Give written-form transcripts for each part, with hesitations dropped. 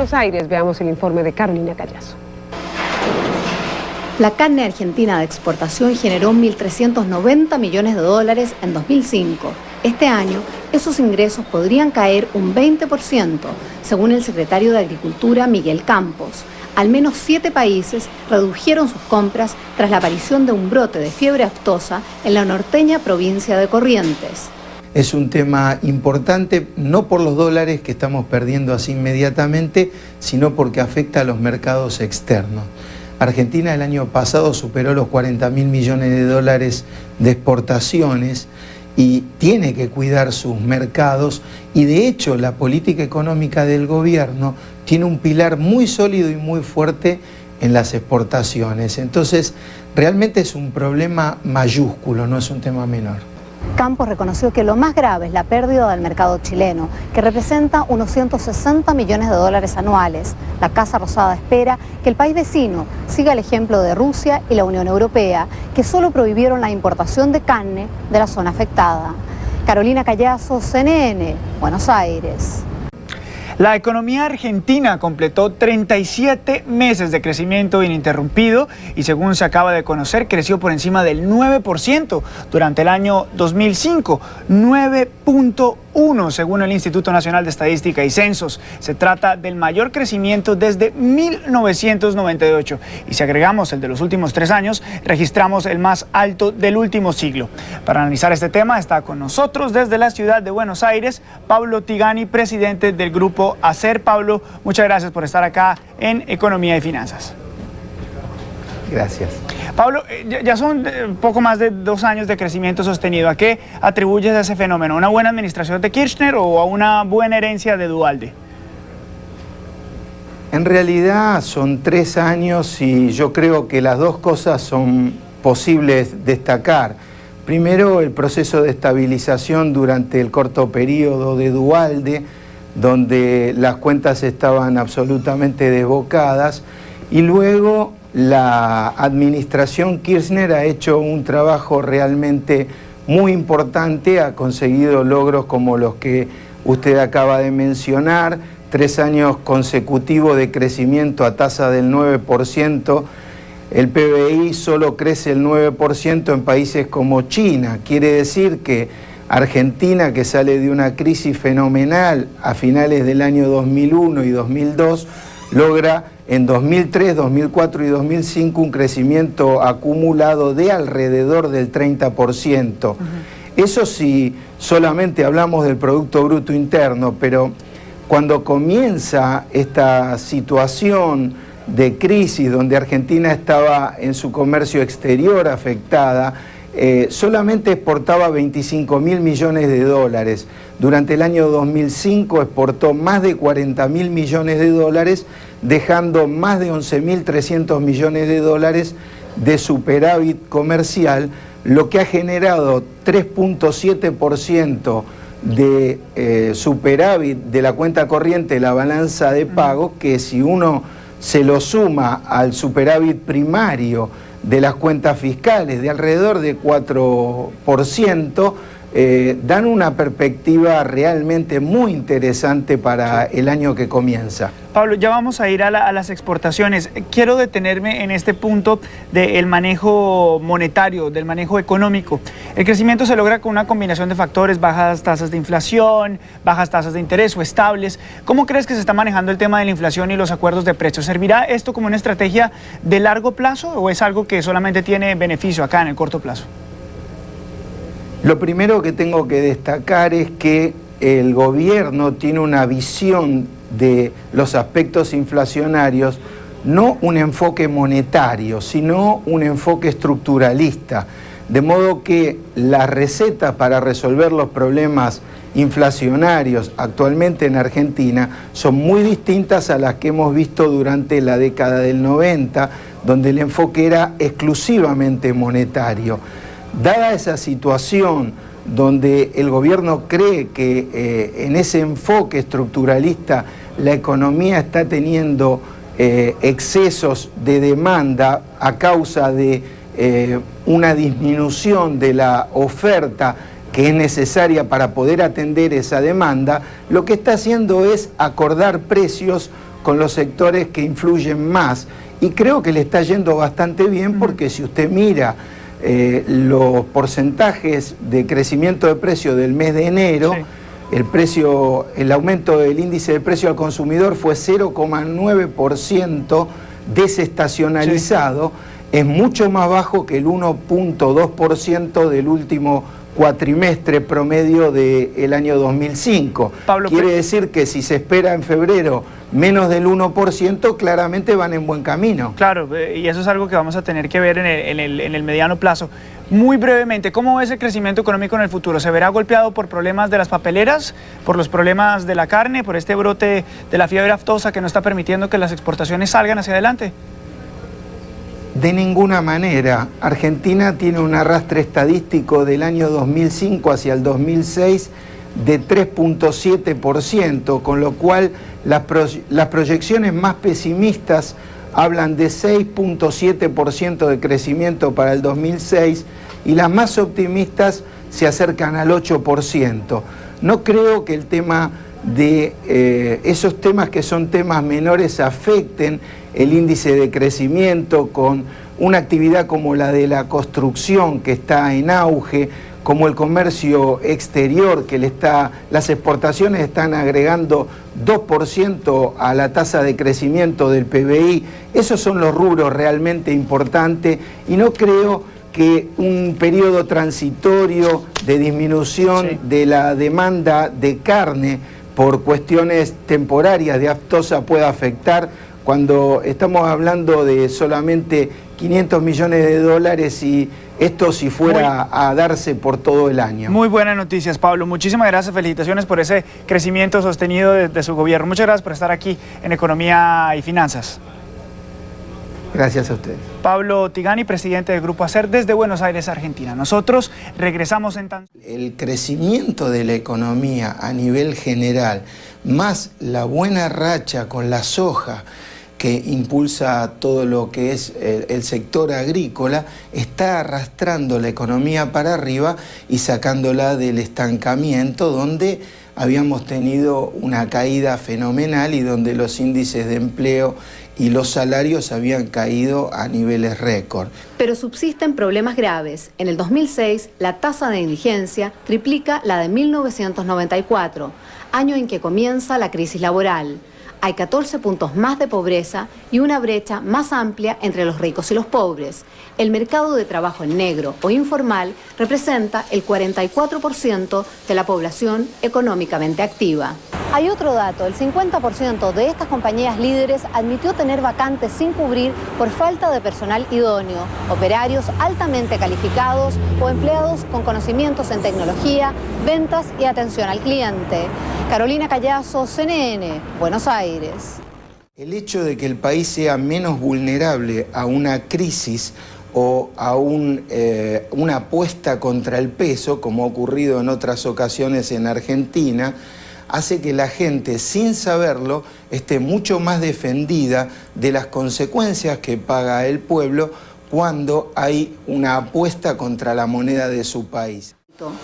Buenos Aires, veamos el informe de Carolina Callazo. La carne argentina de exportación generó 1.390 millones de dólares en 2005. Este año, esos ingresos podrían caer un 20%, según el secretario de Agricultura, Miguel Campos. Al menos 7 países redujeron sus compras tras la aparición de un brote de fiebre aftosa en la norteña provincia de Corrientes. Es un tema importante, no por los dólares que estamos perdiendo así inmediatamente, sino porque afecta a los mercados externos. Argentina el año pasado superó los 40.000 millones de dólares de exportaciones y tiene que cuidar sus mercados, y de hecho la política económica del gobierno tiene un pilar muy sólido y muy fuerte en las exportaciones. Entonces realmente es un problema mayúsculo, no es un tema menor. Campos reconoció que lo más grave es la pérdida del mercado chileno, que representa unos 160 millones de dólares anuales. La Casa Rosada espera que el país vecino siga el ejemplo de Rusia y la Unión Europea, que solo prohibieron la importación de carne de la zona afectada. Carolina Callazo, CNN, Buenos Aires. La economía argentina completó 37 meses de crecimiento ininterrumpido y, según se acaba de conocer, creció por encima del 9% durante el año 2005, 9.1% según el Instituto Nacional de Estadística y Censos. Se trata del mayor crecimiento desde 1998 y si agregamos el de los últimos 3 años, registramos el más alto del último siglo. Para analizar este tema está con nosotros desde la ciudad de Buenos Aires, Pablo Tigani, presidente del Grupo Acer. Pablo, muchas gracias por estar acá en Economía y Finanzas. Gracias. Pablo, ya son poco más de 2 años de crecimiento sostenido. ¿A qué atribuyes ese fenómeno? ¿A una buena administración de Kirchner o a una buena herencia de Duhalde? En realidad son 3 años y yo creo que las dos cosas son posibles destacar. Primero, el proceso de estabilización durante el corto periodo de Duhalde, donde las cuentas estaban absolutamente desbocadas, y luego la administración Kirchner ha hecho un trabajo realmente muy importante, ha conseguido logros como los que usted acaba de mencionar, 3 años consecutivos de crecimiento a tasa del 9%, el PBI solo crece el 9% en países como China, quiere decir que Argentina, que sale de una crisis fenomenal a finales del año 2001 y 2002, logra en 2003, 2004 y 2005 un crecimiento acumulado de alrededor del 30%. Eso sí, solamente hablamos del Producto Bruto Interno, pero cuando comienza esta situación de crisis donde Argentina estaba en su comercio exterior afectada, solamente exportaba 25.000 millones de dólares. Durante el año 2005 exportó más de 40.000 millones de dólares, dejando más de 11.300 millones de dólares de superávit comercial, lo que ha generado 3.7% de superávit de la cuenta corriente de la balanza de pago, que si uno se lo suma al superávit primario de las cuentas fiscales de alrededor de 4%, dan una perspectiva realmente muy interesante para el año que comienza. Pablo, ya vamos a ir a las exportaciones. Quiero detenerme en este punto del manejo monetario, del manejo económico. El crecimiento se logra con una combinación de factores, bajas tasas de inflación, bajas tasas de interés o estables. ¿Cómo crees que se está manejando el tema de la inflación y los acuerdos de precios? ¿Servirá esto como una estrategia de largo plazo o es algo que solamente tiene beneficio acá en el corto plazo? Lo primero que tengo que destacar es que el gobierno tiene una visión de los aspectos inflacionarios, no un enfoque monetario, sino un enfoque estructuralista. De modo que las recetas para resolver los problemas inflacionarios actualmente en Argentina son muy distintas a las que hemos visto durante la década del 90, donde el enfoque era exclusivamente monetario. Dada esa situación donde el gobierno cree que en ese enfoque estructuralista la economía está teniendo excesos de demanda a causa de una disminución de la oferta que es necesaria para poder atender esa demanda, lo que está haciendo es acordar precios con los sectores que influyen más. Y creo que le está yendo bastante bien porque si usted mira los porcentajes de crecimiento de precio del mes de enero, sí, el aumento del índice de precio al consumidor fue 0,9% desestacionalizado, sí, es mucho más bajo que el 1,2% del último cuatrimestre promedio del año 2005. Pablo, quiere decir que si se espera en febrero menos del 1%, claramente van en buen camino. Claro, y eso es algo que vamos a tener que ver en el mediano plazo. Muy brevemente, ¿cómo ves el crecimiento económico en el futuro? ¿Se verá golpeado por problemas de las papeleras, por los problemas de la carne, por este brote de la fiebre aftosa que no está permitiendo que las exportaciones salgan hacia adelante? De ninguna manera. Argentina tiene un arrastre estadístico del año 2005 hacia el 2006 de 3,7%, con lo cual las proyecciones más pesimistas hablan de 6,7% de crecimiento para el 2006 y las más optimistas se acercan al 8%. No creo que el tema de esos temas que son temas menores afecten el índice de crecimiento, con una actividad como la de la construcción que está en auge, como el comercio exterior, que las exportaciones están agregando 2% a la tasa de crecimiento del PBI. Esos son los rubros realmente importantes y no creo que un periodo transitorio de disminución, sí, de la demanda de carne por cuestiones temporarias de aftosa pueda afectar, cuando estamos hablando de solamente 500 millones de dólares y esto si fuera a darse por todo el año. Muy buenas noticias, Pablo. Muchísimas gracias, felicitaciones por ese crecimiento sostenido de su gobierno. Muchas gracias por estar aquí en Economía y Finanzas. Gracias a ustedes. Pablo Tigani, presidente del Grupo ACER desde Buenos Aires, Argentina. Nosotros regresamos en tanto. El crecimiento de la economía a nivel general, más la buena racha con la soja que impulsa todo lo que es el sector agrícola, está arrastrando la economía para arriba y sacándola del estancamiento donde habíamos tenido una caída fenomenal y donde los índices de empleo y los salarios habían caído a niveles récord. Pero subsisten problemas graves. En el 2006, la tasa de indigencia triplica la de 1994, año en que comienza la crisis laboral. Hay 14 puntos más de pobreza y una brecha más amplia entre los ricos y los pobres. El mercado de trabajo en negro o informal representa el 44% de la población económicamente activa. Hay otro dato, el 50% de estas compañías líderes admitió tener vacantes sin cubrir por falta de personal idóneo, operarios altamente calificados o empleados con conocimientos en tecnología, ventas y atención al cliente. Carolina Callazo, CNN, Buenos Aires. El hecho de que el país sea menos vulnerable a una crisis o a una apuesta contra el peso, como ha ocurrido en otras ocasiones en Argentina, hace que la gente, sin saberlo, esté mucho más defendida de las consecuencias que paga el pueblo cuando hay una apuesta contra la moneda de su país.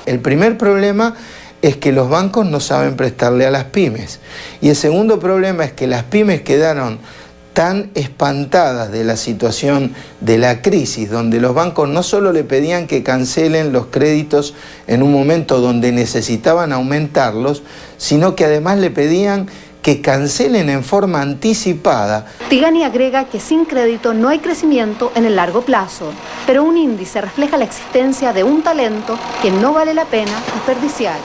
El primer problema es que los bancos no saben prestarle a las pymes. Y el segundo problema es que las pymes quedaron tan espantadas de la situación de la crisis, donde los bancos no solo le pedían que cancelen los créditos en un momento donde necesitaban aumentarlos, sino que además le pedían que cancelen en forma anticipada. Tigani agrega que sin crédito no hay crecimiento en el largo plazo, pero un índice refleja la existencia de un talento que no vale la pena desperdiciar.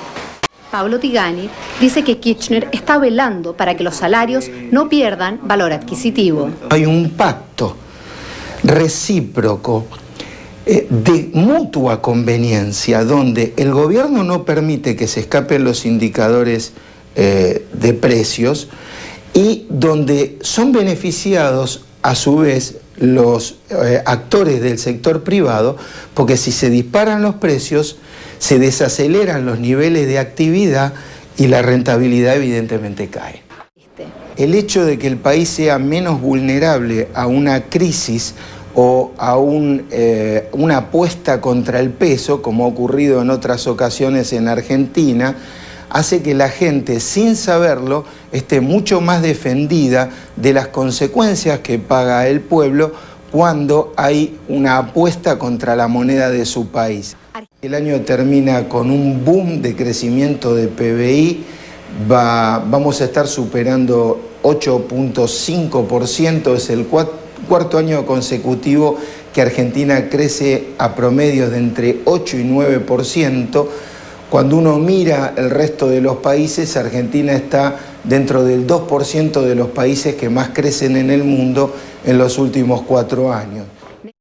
Pablo Tigani dice que Kirchner está velando para que los salarios no pierdan valor adquisitivo. Hay un pacto recíproco de mutua conveniencia donde el gobierno no permite que se escapen los indicadores de precios y donde son beneficiados a su vez los actores del sector privado, porque si se disparan los precios se desaceleran los niveles de actividad y la rentabilidad evidentemente cae. El hecho de que el país sea menos vulnerable a una crisis o a una apuesta contra el peso, como ha ocurrido en otras ocasiones en Argentina, hace que la gente, sin saberlo, esté mucho más defendida de las consecuencias que paga el pueblo cuando hay una apuesta contra la moneda de su país. El año termina con un boom de crecimiento de PBI, vamos a estar superando 8.5%, es el cuarto año consecutivo que Argentina crece a promedios de entre 8 y 9%. Cuando uno mira el resto de los países, Argentina está dentro del 2% de los países que más crecen en el mundo en los últimos 4 años.